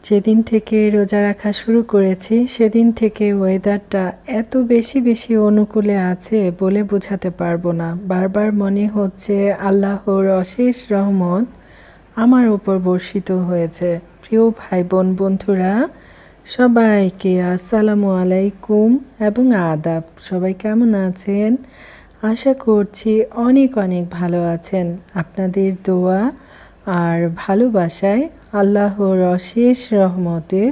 যেদিন থেকে রোজা রাখা শুরু করেছি সেদিন থেকে ওয়েদারটা এত বেশি বেশি অনুকূলে আছে বলে বোঝাতে পারবো না। বারবার মনে হচ্ছে আল্লাহর অশেষ রহমত আমার উপর বর্ষিত হয়েছে। প্রিয় ভাই বোন বন্ধুরা, সবাইকে আসসালামু আলাইকুম এবং আদাব। সবাই কেমন আছেন? আশা করছি অনেক অনেক ভালো আছেন। আপনাদের দোয়া আর ভালোবাসায় আল্লাহর অশেষ রহমতে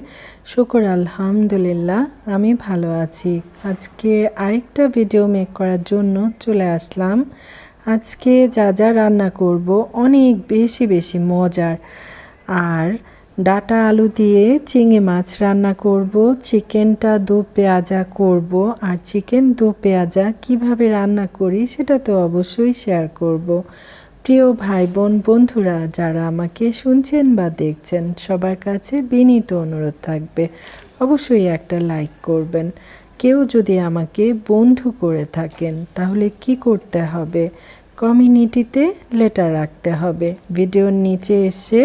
শুকর আলহামদুলিল্লাহ আমি ভালো আছি। আজকে আরেকটা ভিডিও মেক করার জন্য চলে আসলাম। আজকে যা যা রান্না করব অনেক বেশি বেশি মজার। আর ডাটা আলু দিয়ে চিংড়ি মাছ রান্না করব, চিকেনটা দো পেঁয়াজা করব। আর চিকেন দো পেঁয়াজা কিভাবে রান্না করি সেটা তো অবশ্যই শেয়ার করব। প্রিয় ভাই বোন বন্ধুরা, যারা আমাকে শুনছেন বা দেখছেন, সবার কাছে বিনীত অনুরোধ থাকবে অবশ্যই একটা লাইক করবেন। কেউ যদি আমাকে বন্ধু করে থাকেন তাহলে কি করতে হবে? কমিউনিটিতে লেটার রাখতে হবে। ভিডিওর নিচে এসে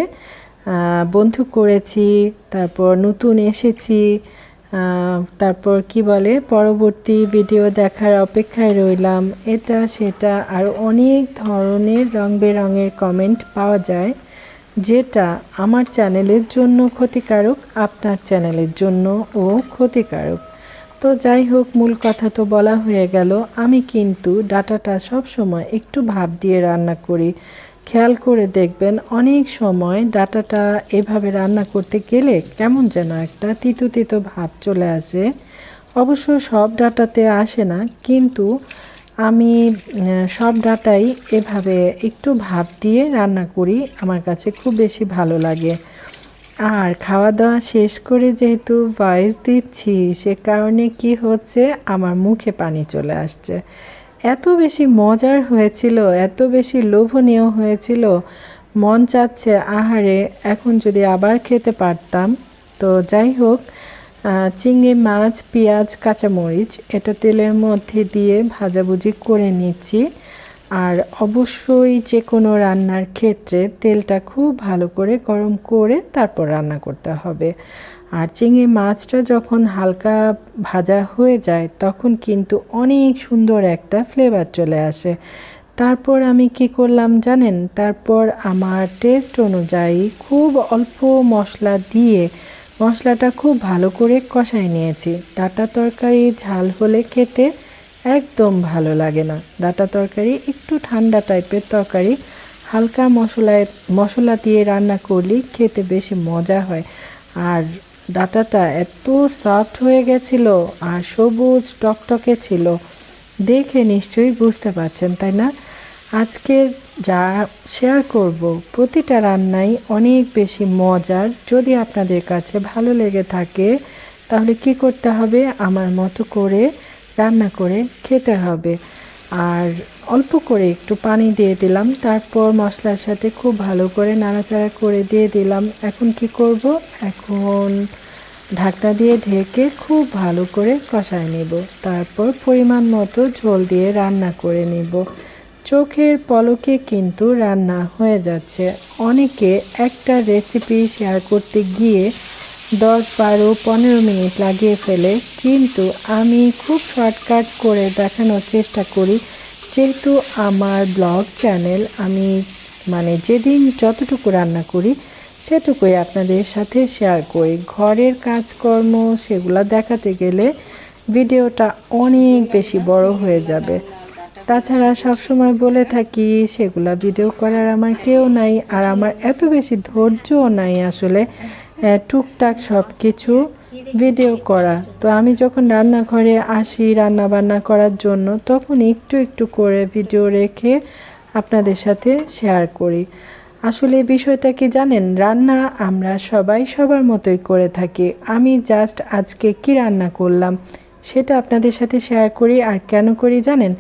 বন্ধু করেছি, তারপর নতুন এসেছি, তারপর কি বলে পরবর্তী ভিডিও দেখার অপেক্ষায় রইলাম, এটা সেটা আর অনেক ধরনের রং বেরঙের কমেন্ট পাওয়া যায়, যেটা আমার চ্যানেলের জন্য ক্ষতিকারক, আপনার চ্যানেলের জন্যও ক্ষতিকারক। তো যাই হোক, মূল কথা তো বলা হয়ে গেল। আমি কিন্তু ডাটাটা সব সময় একটু ভাপ দিয়ে রান্না করি। খেয়াল করে দেখবেন অনেক সময় ডাটাটা এভাবে রান্না করতে গেলে কেমন যেন একটা তিতো তিতো ভাব চলে আসে। অবশ্য সব ডাটাতে আসে না, কিন্তু আমি সব ডাটাই এভাবে একটু ভাপ দিয়ে রান্না করি, আমার কাছে খুব বেশি ভালো লাগে। আর খাওয়া দাওয়া শেষ করে যেহেতু ভয়েস দিচ্ছি, সে কারণে কি হচ্ছে, আমার মুখে পানি চলে আসছে। এত বেশি মজার হয়েছিল, এত বেশি লোভনীয় হয়েছিল, মন চাচ্ছে আহারে এখন যদি আবার খেতে পারতাম। তো যাই হোক, চিংড়ি মাছ, পেঁয়াজ, কাঁচামরিচ এটা তেলের মধ্যে দিয়ে ভাজাভুজি করে নিচ্ছি। আর অবশ্যই যে কোনো রান্নার ক্ষেত্রে তেলটা খুব ভালো করে গরম করে তারপর রান্না করতে হবে। আর চিংড়ি মাছটা যখন হালকা ভাজা হয়ে যায় তখন কিন্তু অনেক সুন্দর একটা ফ্লেভার চলে আসে। তারপর আমি কি করলাম জানেন? তারপর আমার টেস্ট অনুযায়ী খুব অল্প মশলা দিয়ে মশলাটা খুব ভালো করে কষাই নিয়েছি। ডাঁটা তরকারি ঝাল হলে খেতে একদম ভালো লাগে না। ডাঁটা তরকারি একটু ঠান্ডা টাইপের তরকারি, হালকা মশলা দিয়ে রান্না করলে খেতে বেশি মজা হয়। আর ডাঁটাটা এত সফট হয়ে গেছিল আর সবুজ টকটকে ছিল, দেখে নিশ্চয়ই বুঝতে পারছেন তাই না? আজকে যা শেয়ার করব প্রতিটা রান্নাই অনেক বেশি মজার। যদি আপনাদের কাছে ভালো লেগে থাকে তাহলে কি করতে হবে, আমার মতো করে রান্না করে খেতে হবে। আর অল্প করে একটু পানি দিয়ে দিলাম, তারপর মশলার সাথে খুব ভালো করে নাড়াচাড়া করে দিয়ে দিলাম। এখন কি করব, এখন ঢাকনা দিয়ে ঢেকে খুব ভালো করে কষায় নেব। তারপর পরিমাণ মতো ঝোল দিয়ে রান্না করে নেব। চোখের পলকে কিন্তু রান্না হয়ে যাচ্ছে। অনেকে একটা রেসিপি শেয়ার করতে গিয়ে 10, 12, 15 মিনিট লাগিয়ে ফেলে, কিন্তু আমি খুব শর্টকাট করে দেখানোর চেষ্টা করি। যেহেতু আমার ব্লগ চ্যানেল, আমি যেদিন যতটুকু রান্না করি সেটুকুই আপনাদের সাথে শেয়ার করি। ঘরের কাজকর্ম সেগুলো দেখাতে গেলে ভিডিওটা অনেক বেশি বড় হয়ে যাবে। তাছাড়া সবসময় বলে থাকি সেগুলা ভিডিও করার আমার কেউ নাই, আর আমার এত বেশি ধৈর্যও নাই আসলে টুকটাক সব কিছু ভিডিও করা। তো আমি যখন রান্নাঘরে আসি রান্না বান্না করার জন্য, তখন একটু একটু করে ভিডিও রেখে আপনাদের সাথে শেয়ার করি। আসলে বিষয়টা কি জানেন, রান্না আমরা সবাই সবার মতোই করে থাকি। আমি জাস্ট আজকে কি রান্না করলাম সেটা আপনাদের সাথে শেয়ার করি। আর কেন করি জানেন?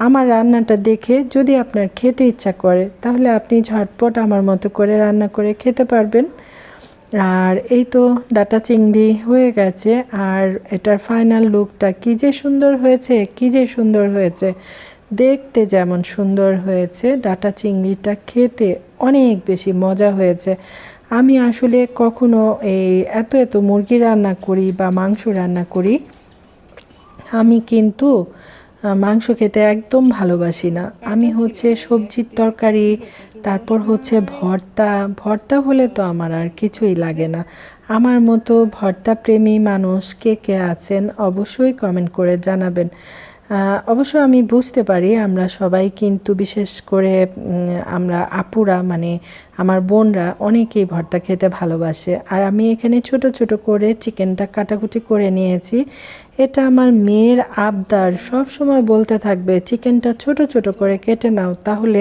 আমার রান্নাটা দেখে যদি আপনার খেতে ইচ্ছা করে তাহলে আপনি ঝটপট আমার মতো করে রান্না করে খেতে পারবেন। আর এই তো ডাটা চিংড়ি হয়ে গেছে, আর এটার ফাইনাল লুকটা কি যে সুন্দর হয়েছে, কি যে সুন্দর হয়েছে। দেখতে যেমন সুন্দর হয়েছে, ডাটা চিংড়িটা খেতে অনেক বেশি মজা হয়েছে। আমি আসলে কখনো এই এত এত মুরগি রান্না করি বা মাংস রান্না করি, আমি কিন্তু মাংস খেতে একদম ভালোবাসি না। আমি হচ্ছে সবজির তরকারি, তারপর হচ্ছে ভর্তা। ভর্তা হলে তো আমার আর কিছুই লাগে না। আমার মতো ভর্তা প্রেমী মানুষ কে কে আছেন অবশ্যই কমেন্ট করে জানাবেন। অবশ্য আমি বুঝতে পারি আমরা সবাই কিন্তু বিশেষ করে আমরা আপুরা মানে আমার বোনরা অনেকেই ভর্তা খেতে ভালোবাসে। আর আমি এখানে ছোট ছোট করে চিকেনটা কাটাকুটি করে নিয়েছি। এটা আমার মেয়ের আবদার, সব সময় বলতে থাকবে চিকেনটা ছোট ছোট করে কেটে নাও, তাহলে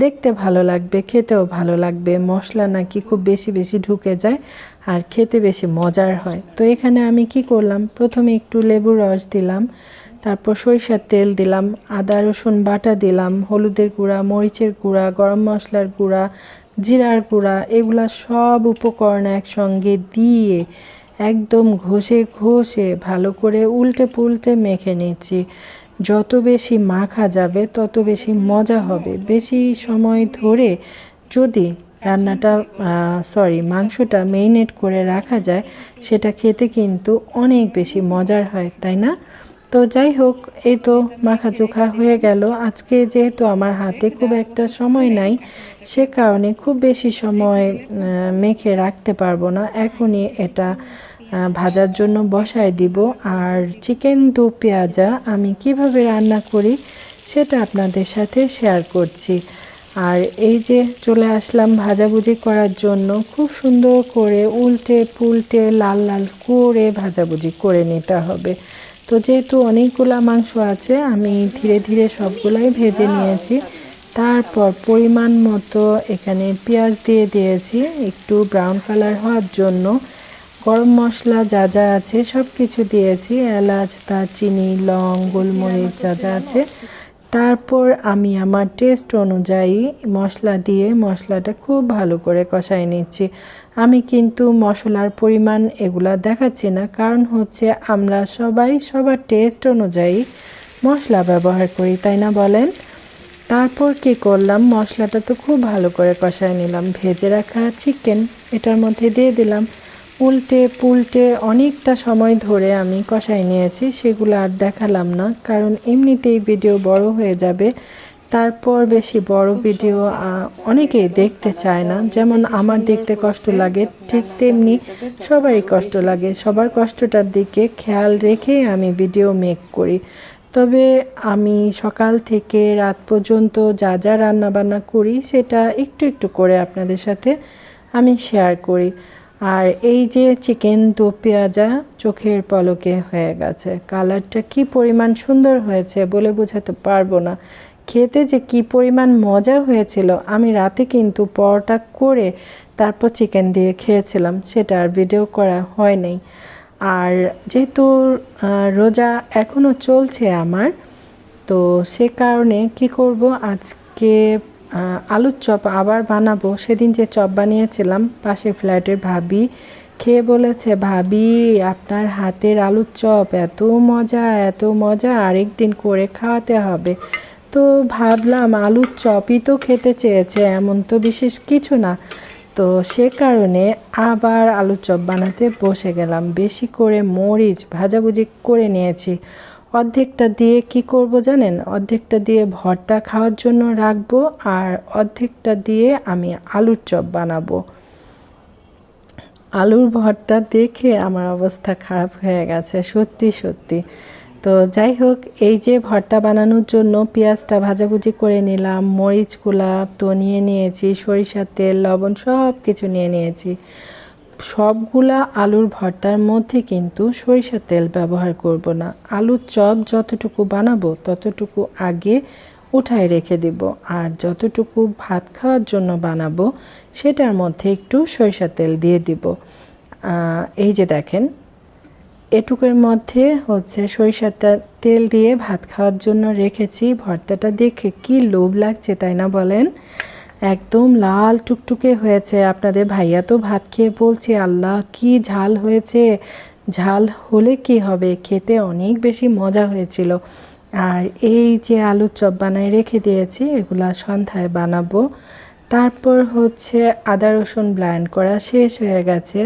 দেখতে ভালো লাগবে, খেতেও ভালো লাগবে। মশলা নাকি খুব বেশি বেশি ঢুকে যায় আর খেতে বেশি মজার হয়। তো এখানে আমি কি করলাম, প্রথমে একটু লেবুর রস দিলাম, তারপর সরিষার তেল দিলাম, আদা রসুন বাটা দিলাম, হলুদের গুঁড়া, মরিচের গুঁড়া, গরম মশলার গুঁড়া, জিরার গুঁড়া, এগুলা সব উপকরণ একসঙ্গে দিয়ে একদম ঘষে ঘষে ভালো করে উল্টে পুল্টে মেখে নিচ্ছি। যত বেশি মাখা যাবে তত বেশি মজা হবে। বেশি সময় ধরে যদি রান্নাটা মাংসটা মেরিনেট করে রাখা যায়, সেটা খেতে কিন্তু অনেক বেশি মজার হয়, তাই না? তো যাই হোক, এই তো মাখাচোখা হয়ে গেল। আজকে যেহেতু আমার হাতে খুব একটা সময় নাই, সে কারণে খুব বেশি সময় মেখে রাখতে পারবো না। এখনই এটা ভাজার জন্য বসায় দিব। আর চিকেন দো পেঁয়াজা আমি কিভাবে রান্না করি সেটা আপনাদের সাথে শেয়ার করছি। আর এই যে চলে আসলাম ভাজাভুজি করার জন্য, খুব সুন্দর করে উল্টে পুল্টে লাল লাল করে ভাজাভুজি করে নিতে হবে। তো যেহেতু অনেকগুলা মাংস আছে, আমি ধীরে ধীরে সবগুলাই ভেজে নিয়েছি। তারপর পরিমাণ মতো এখানে পেঁয়াজ দিয়ে দিয়েছি একটু ব্রাউন কালার হওয়ার জন্য। গরম মশলা যা যা আছে সব কিছু দিয়েছি, এলাচ, দারচিনি, লং, গোলমরিচ যা যা আছে। তারপর আমি আমার টেস্ট অনুযায়ী মশলা দিয়ে মশলাটা খুব ভালো করে কষাই নিচ্ছি। আমি কিন্তু মশলার পরিমাণ এগুলা দেখাচ্ছি না, কারণ হচ্ছে আমরা সবাই সবার টেস্ট অনুযায়ী মশলা ব্যবহার করি, তাই না বলেন? তারপর কি করলাম, মশলাটা তো খুব ভালো করে কষায় নিলাম। ভেজে রাখা চিকেন এটার মধ্যে দিয়ে দিলাম। উল্টে পুল্টে অনেকটা সময় ধরে আমি কষাই নিয়েছি, সেগুলো আর দেখালাম না, কারণ এমনিতেই ভিডিও বড় হয়ে যাবে। তারপর বেশি বড় ভিডিও অনেকেই দেখতে চায় না। যেমন আমার দেখতে কষ্ট লাগে, ঠিক তেমনি সবারই কষ্ট লাগে। সবার কষ্টটার দিকে খেয়াল রেখেই আমি ভিডিও মেক করি। তবে আমি সকাল থেকে রাত পর্যন্ত যা যা রান্নাবান্না করি সেটা একটু একটু করে আপনাদের সাথে আমি শেয়ার করি। আর এই যে চিকেন দো পেঁয়াজা চোখের পলকে হয়ে গেছে। কালারটা কি পরিমাণ সুন্দর হয়েছে বলে বোঝাতে পারবো না। খেতে যে কি পরিমাণ মজা হয়েছিল, আমি রাতে কিন্তু পরোটা করে তারপর চিকেন দিয়ে খেয়েছিলাম, সেটা আর ভিডিও করা হয় নাই। আর যেহেতু রোজা এখনও চলছে আমার, তো সে কারণে কি করব, আজকে আলুর চপ আবার বানাবো। সেদিন যে চপ বানিয়েছিলাম, পাশের ফ্ল্যাটের ভাবি খেয়ে বলেছে, ভাবি আপনার হাতের আলুর চপ এত মজা এত মজা, আরেকদিন করে খাওয়াতে হবে। তো ভাবলাম আলুর চপই তো খেতে চেয়েছে, এমন তো বিশেষ কিছু না। তো সে কারণে আবার আলুর চপ বানাতে বসে গেলাম। বেশি করে মরিচ ভাজাভুজি করে নিয়েছি। অর্ধেকটা দিয়ে কি করব জানেন, অর্ধেকটা দিয়ে ভর্তা খাওয়ার জন্য রাখবো, আর অর্ধেকটা দিয়ে আমি আলুর চপ বানাবো। আলুর ভর্তা দেখে আমার অবস্থা খারাপ হয়ে গেছে সত্যি সত্যি। তো যাই হোক, এই যে ভর্তা বানানোর জন্য পেঁয়াজটা ভাজাভুজি করে নিলাম, মরিচগুলা তো নিয়ে নিয়েছি, সরিষার তেল, লবণ সব কিছু নিয়ে নিয়েছি। সবগুলা আলুর ভর্তার মধ্যে কিন্তু সরিষার তেল ব্যবহার করব না। আলুর চপ যতটুকু বানাবো ততটুকু আগে উঠায় রেখে দেব, আর যতটুকু ভাত খাওয়ার জন্য বানাবো সেটার মধ্যে একটু সরিষার তেল দিয়ে দিব। এই যে দেখেন, এটুকুর মধ্যে হচ্ছে সরিষার তেল দিয়ে ভাত খাওয়ার জন্য রেখেছি। ভর্তাটা দেখে কি লোভ লাগছে, তাই না বলেন? একদম লাল টুকটুকে হয়েছে। আপনাদের ভাইয়া তো ভাত খেয়ে বলছে, আল্লাহ কি ঝাল হয়েছে। ঝাল হলে কি হবে, খেতে অনেক বেশি মজা হয়েছিল। আর এই যে আলুর চপ বানায় রেখে দিয়েছি, এগুলা সন্ধ্যায় বানাবো। তারপর হচ্ছে আদা রসুন ব্লেন্ড করা শেষ হয়ে গেছে।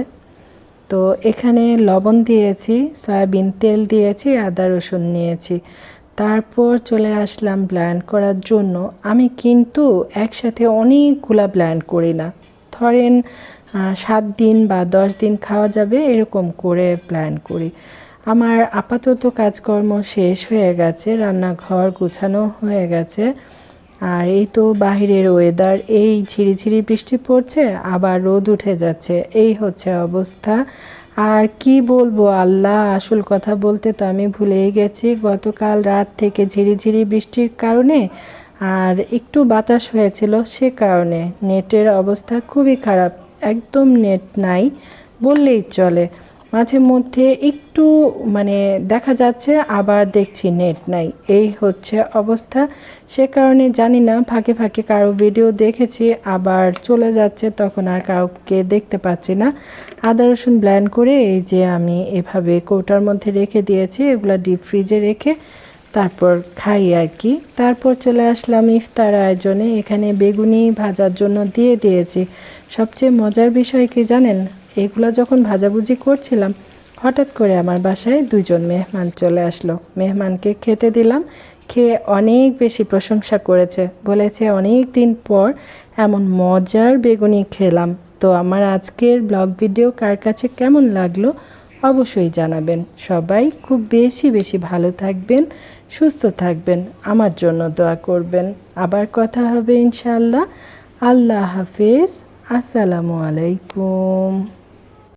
তো এখানে লবণ দিয়েছি, সয়াবিন তেল দিয়েছি, আদা রসুন নিয়েছি। তারপর চলে আসলাম ব্লেন্ড করার জন্য। আমি কিন্তু একসাথে অনেকগুলা ব্লেন্ড করি না, ধরেন 7 দিন বা 10 দিন খাওয়া যাবে এরকম করে ব্লেন্ড করি। আমার আপাতত কাজকর্ম শেষ হয়ে গেছে, রান্নাঘর গুছানো হয়ে গেছে। আর এই তো বাহিরের ওয়েদার, এই ঝিরিঝিরি বৃষ্টি পড়ছে আবার রোদ উঠে যাচ্ছে, এই হচ্ছে অবস্থা। আর কি বলবো আল্লাহ, আসল কথা বলতে তো আমি ভুলেই গেছি, গতকাল রাত থেকে ঝিরিঝিরি বৃষ্টির কারণে আর একটু বাতাস হয়েছিল, সে কারণে নেটের অবস্থা খুবই খারাপ, একদম নেট নাই বললেই চলে। মাঝে মধ্যে একটু মানে দেখা যাচ্ছে, আবার দেখছি নেট নাই, এই হচ্ছে অবস্থা। সে কারণে জানি না, ফাঁকে ফাঁকে কারো ভিডিও দেখেছি আবার চলে যাচ্ছে, তখন আর কাউকে দেখতে পাচ্ছি না। আদা রসুন ব্লেন্ড করে এই যে আমি এভাবে কৌটার মধ্যে রেখে দিয়েছি, এগুলা ডিপ ফ্রিজে রেখে তারপর খাই আর কি। তারপর চলে আসলাম ইফতার আয়োজনে। এখানে বেগুনি ভাজার জন্য দিয়ে দিয়েছি। সবচেয়ে মজার বিষয় কি জানেন, এগুলো যখন ভাজাভুজি করছিলাম হঠাৎ করে আমার বাসায় 2 জন মেহমান চলে আসলো। মেহমানকে খেতে দিলাম, খেয়ে অনেক বেশি প্রশংসা করেছে, বলেছে অনেক দিন পর এমন মজার বেগুনি খেলাম। তো আমার আজকের ব্লগ ভিডিও কার কাছে কেমন লাগলো অবশ্যই জানাবেন। সবাই খুব বেশি বেশি ভালো থাকবেন, সুস্থ থাকবেন, আমার জন্য দোয়া করবেন। আবার কথা হবে ইনশাআল্লাহ। আল্লাহ হাফেজ। আসসালামু আলাইকুম।